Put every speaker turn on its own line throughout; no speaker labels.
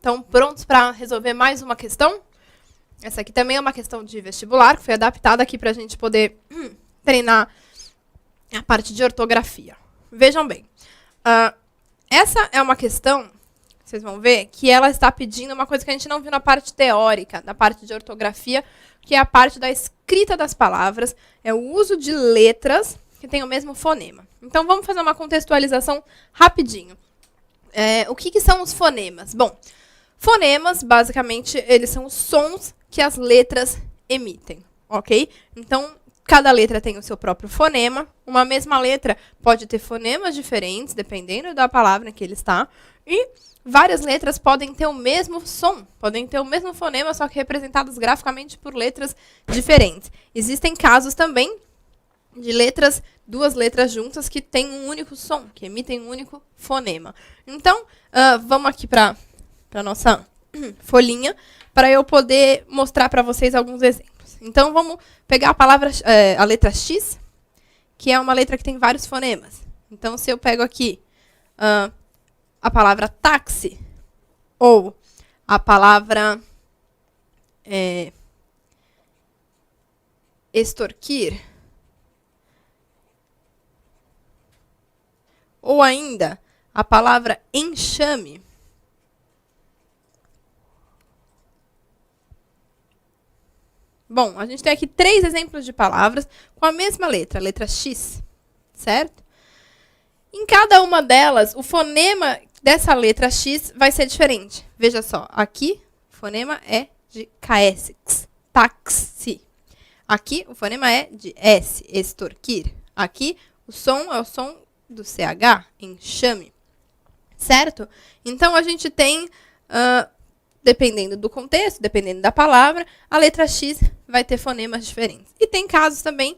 Estão prontos para resolver mais uma questão? Essa aqui também é uma questão de vestibular, que foi adaptada aqui para a gente poder treinar a parte de ortografia. Vejam bem, essa é uma questão, vocês vão ver, que ela está pedindo uma coisa que a gente não viu na parte teórica, na parte de ortografia, que é a parte da escrita das palavras, é o uso de letras que têm o mesmo fonema. Então, vamos fazer uma contextualização rapidinho. O que são os fonemas? Bom, fonemas, basicamente, eles são os sons que as letras emitem, ok? Então, cada letra tem o seu próprio fonema. Uma mesma letra pode ter fonemas diferentes, dependendo da palavra em que ele está. E várias letras podem ter o mesmo som, podem ter o mesmo fonema, só que representadas graficamente por letras diferentes. Existem casos também de duas letras juntas que têm um único som, que emitem um único fonema. Então, vamos aqui para a nossa folhinha, para eu poder mostrar para vocês alguns exemplos. Então, vamos pegar a letra X, que é uma letra que tem vários fonemas. Então, se eu pego aqui a palavra táxi, ou a palavra extorquir, ou ainda a palavra enxame, bom, a gente tem aqui 3 exemplos de palavras com a mesma letra, a letra X, certo? Em cada uma delas, o fonema dessa letra X vai ser diferente. Veja só, aqui o fonema é de KS, táxi. Aqui o fonema é de S, extorquir. Aqui o som é o som do CH, enxame, certo? Então, a gente tem, dependendo do contexto, dependendo da palavra, a letra X vai ter fonemas diferentes. E tem casos também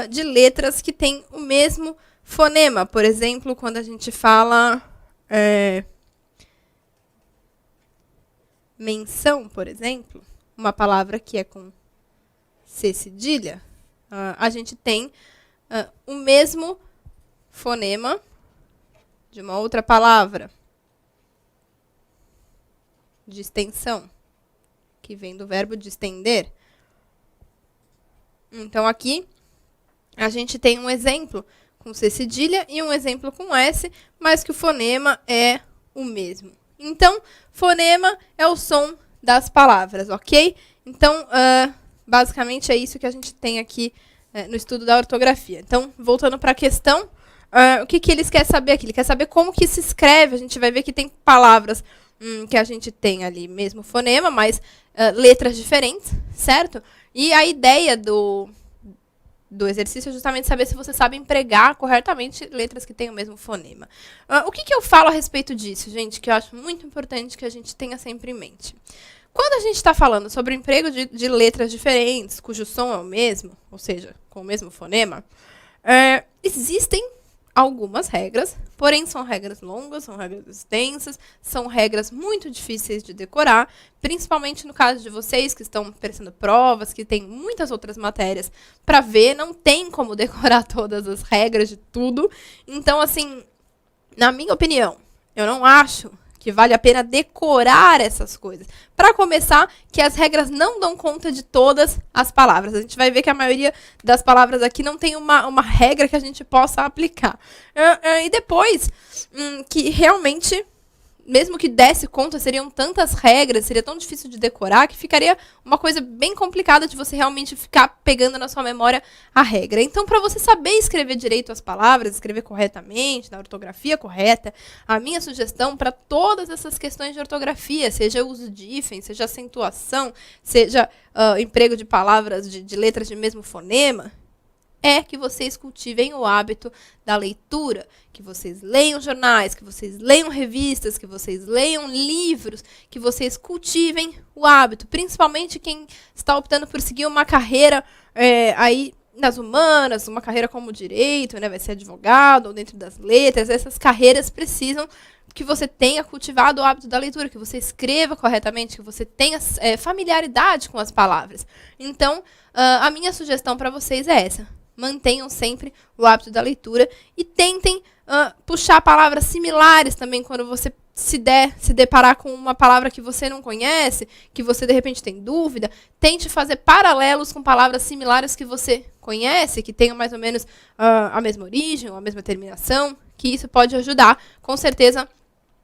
de letras que têm o mesmo fonema. Por exemplo, quando a gente fala menção, por exemplo, uma palavra que é com C cedilha, a gente tem o mesmo fonema de uma outra palavra, de extensão, que vem do verbo distender. Então, aqui, a gente tem um exemplo com C cedilha e um exemplo com S, mas que o fonema é o mesmo. Então, fonema é o som das palavras, ok? Então, basicamente, é isso que a gente tem aqui no estudo da ortografia. Então, voltando para a questão, o que eles querem saber aqui? Ele quer saber como que se escreve. A gente vai ver que tem palavras que a gente tem ali mesmo fonema, mas letras diferentes, certo? E a ideia do exercício é justamente saber se você sabe empregar corretamente letras que têm o mesmo fonema. O que eu falo a respeito disso, gente, que eu acho muito importante que a gente tenha sempre em mente? Quando a gente está falando sobre o emprego de letras diferentes, cujo som é o mesmo, ou seja, com o mesmo fonema, existem algumas regras, porém são regras longas, são regras extensas, são regras muito difíceis de decorar, principalmente no caso de vocês que estão prestando provas, que tem muitas outras matérias para ver, não tem como decorar todas as regras de tudo. Então, assim, na minha opinião, eu não acho que vale a pena decorar essas coisas. Para começar, que as regras não dão conta de todas as palavras. A gente vai ver que a maioria das palavras aqui não tem uma regra que a gente possa aplicar. E depois, que realmente, mesmo que desse conta, seriam tantas regras, seria tão difícil de decorar, que ficaria uma coisa bem complicada de você realmente ficar pegando na sua memória a regra. Então, para você saber escrever direito as palavras, escrever corretamente, na ortografia correta, a minha sugestão para todas essas questões de ortografia, seja o uso de hífen, seja acentuação, seja emprego de palavras, de letras de mesmo fonema, é que vocês cultivem o hábito da leitura, que vocês leiam jornais, que vocês leiam revistas, que vocês leiam livros, que vocês cultivem o hábito, principalmente quem está optando por seguir uma carreira aí nas humanas, uma carreira como direito, né, vai ser advogado ou dentro das letras. Essas carreiras precisam que você tenha cultivado o hábito da leitura, que você escreva corretamente, que você tenha familiaridade com as palavras. Então, a minha sugestão para vocês é essa. Mantenham sempre o hábito da leitura e tentem puxar palavras similares também quando você se deparar com uma palavra que você não conhece, que você de repente tem dúvida, tente fazer paralelos com palavras similares que você conhece, que tenham mais ou menos a mesma origem, ou a mesma terminação, que isso pode ajudar, com certeza,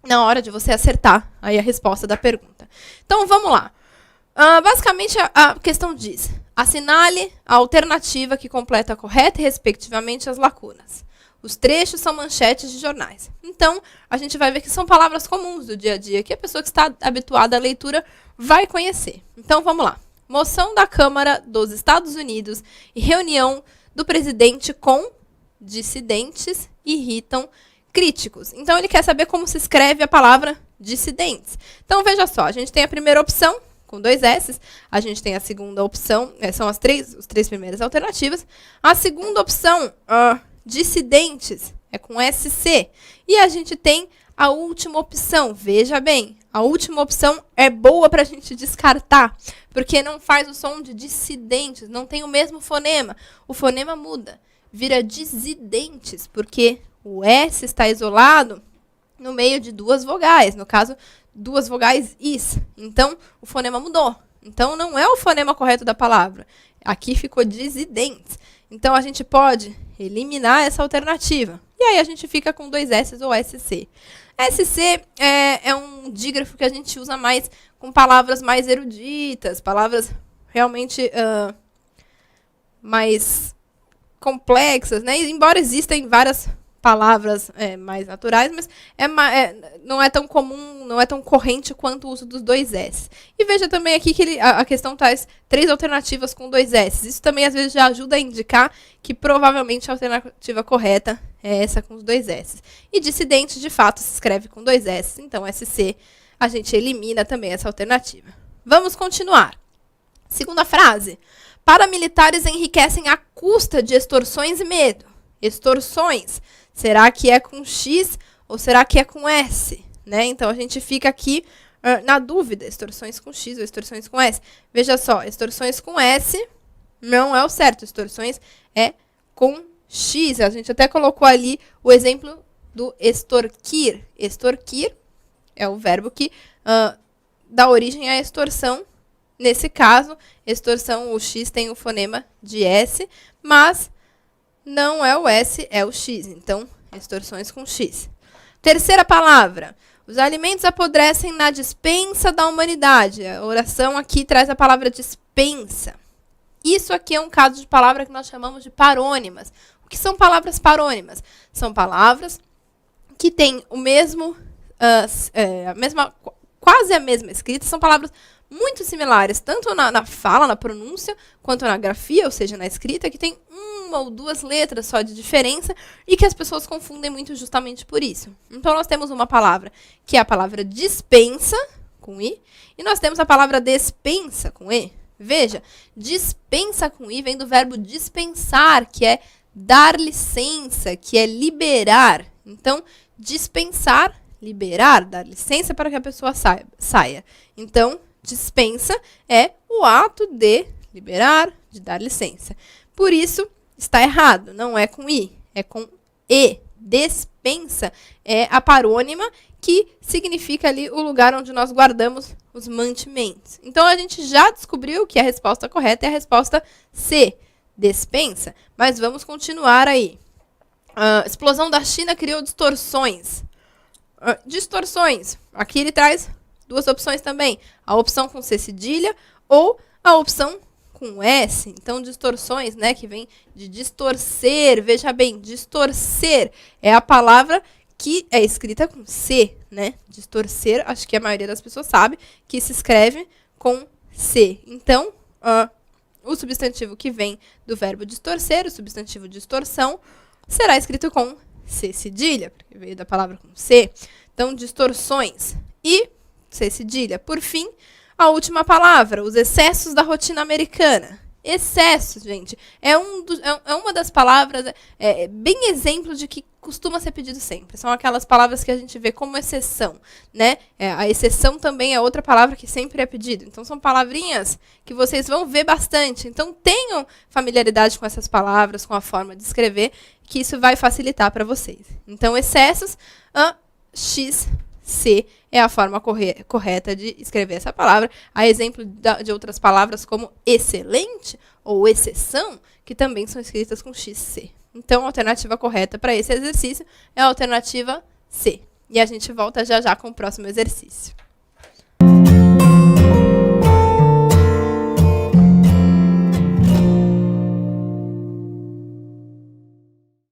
na hora de você acertar aí a resposta da pergunta. Então, vamos lá. Basicamente, a questão diz: assinale a alternativa que completa correta e respectivamente as lacunas. Os trechos são manchetes de jornais. Então, a gente vai ver que são palavras comuns do dia a dia, que a pessoa que está habituada à leitura vai conhecer. Então, vamos lá. Moção da Câmara dos Estados Unidos e reunião do presidente com dissidentes irritam críticos. Então, ele quer saber como se escreve a palavra dissidentes. Então, veja só. A gente tem a primeira opção, com 2 S. A gente tem a segunda opção, são as três primeiras alternativas. A segunda opção, dissidentes, é com SC. E a gente tem a última opção. Veja bem, a última opção é boa para a gente descartar, porque não faz o som de dissidentes, não tem o mesmo fonema. O fonema muda, vira dissidentes, porque o S está isolado no meio de 2 vogais, no caso, 2 vogais is. Então, o fonema mudou. Então, não é o fonema correto da palavra. Aqui ficou dissidentes. Então, a gente pode eliminar essa alternativa. E aí, a gente fica com 2 S ou SC. SC é um dígrafo que a gente usa mais com palavras mais eruditas, palavras realmente mais complexas, né? E, embora existem várias palavras mais naturais, mas não é tão comum, não é tão corrente quanto o uso dos 2 S. E veja também aqui que a questão traz 3 alternativas com 2 S. Isso também, às vezes, já ajuda a indicar que provavelmente a alternativa correta é essa com os 2 S. E dissidente, de fato, se escreve com 2 S. Então, SC, a gente elimina também essa alternativa. Vamos continuar. Segunda frase. Paramilitares enriquecem à custa de extorsões e medo. Extorsões. Será que é com X ou será que é com S? Né? Então, a gente fica aqui na dúvida. Extorsões com X ou extorsões com S. Veja só, extorsões com S não é o certo. Extorsões é com X. A gente até colocou ali o exemplo do extorquir. Extorquir é o verbo que dá origem à extorsão. Nesse caso, extorsão, o X tem o fonema de S, mas não é o S, é o X. Então, extorsões com X. Terceira palavra. Os alimentos apodrecem na despensa da humanidade. A oração aqui traz a palavra despensa. Isso aqui é um caso de palavra que nós chamamos de parônimas. O que são palavras parônimas? São palavras que têm o mesmo, quase a mesma escrita. São palavras muito similares, tanto na fala, na pronúncia, quanto na grafia, ou seja, na escrita, que tem 1 ou 2 letras só de diferença e que as pessoas confundem muito justamente por isso. Então, nós temos uma palavra que é a palavra dispensa, com I, e nós temos a palavra despensa, com E. Veja, dispensa com I vem do verbo dispensar, que é dar licença, que é liberar. Então, dispensar, liberar, dar licença para que a pessoa saia. Então, dispensa é o ato de liberar, de dar licença. Por isso, está errado. Não é com I, é com E. Despensa é a parônima que significa ali o lugar onde nós guardamos os mantimentos. Então, a gente já descobriu que a resposta correta é a resposta C, despensa. Mas vamos continuar aí. A explosão da China criou distorções. Distorções. Aqui ele traz 2 opções também. A opção com C cedilha ou a opção com S. Então, distorções, né, que vem de distorcer. Veja bem, distorcer é a palavra que é escrita com C, né? Distorcer, acho que a maioria das pessoas sabe que se escreve com C. Então, o substantivo que vem do verbo distorcer, o substantivo distorção, será escrito com C cedilha, porque veio da palavra com C. Então, distorções e C cedilha. Por fim, a última palavra, os excessos da rotina americana. Excessos, gente, é uma das palavras, bem exemplo de que costuma ser pedido sempre. São aquelas palavras que a gente vê como exceção, né? A exceção também é outra palavra que sempre é pedido. Então, são palavrinhas que vocês vão ver bastante. Então, tenham familiaridade com essas palavras, com a forma de escrever, que isso vai facilitar para vocês. Então, excessos, X C é a forma correta de escrever essa palavra. Há exemplo de outras palavras como excelente ou exceção, que também são escritas com XC. Então, a alternativa correta para esse exercício é a alternativa C. E a gente volta já já com o próximo exercício.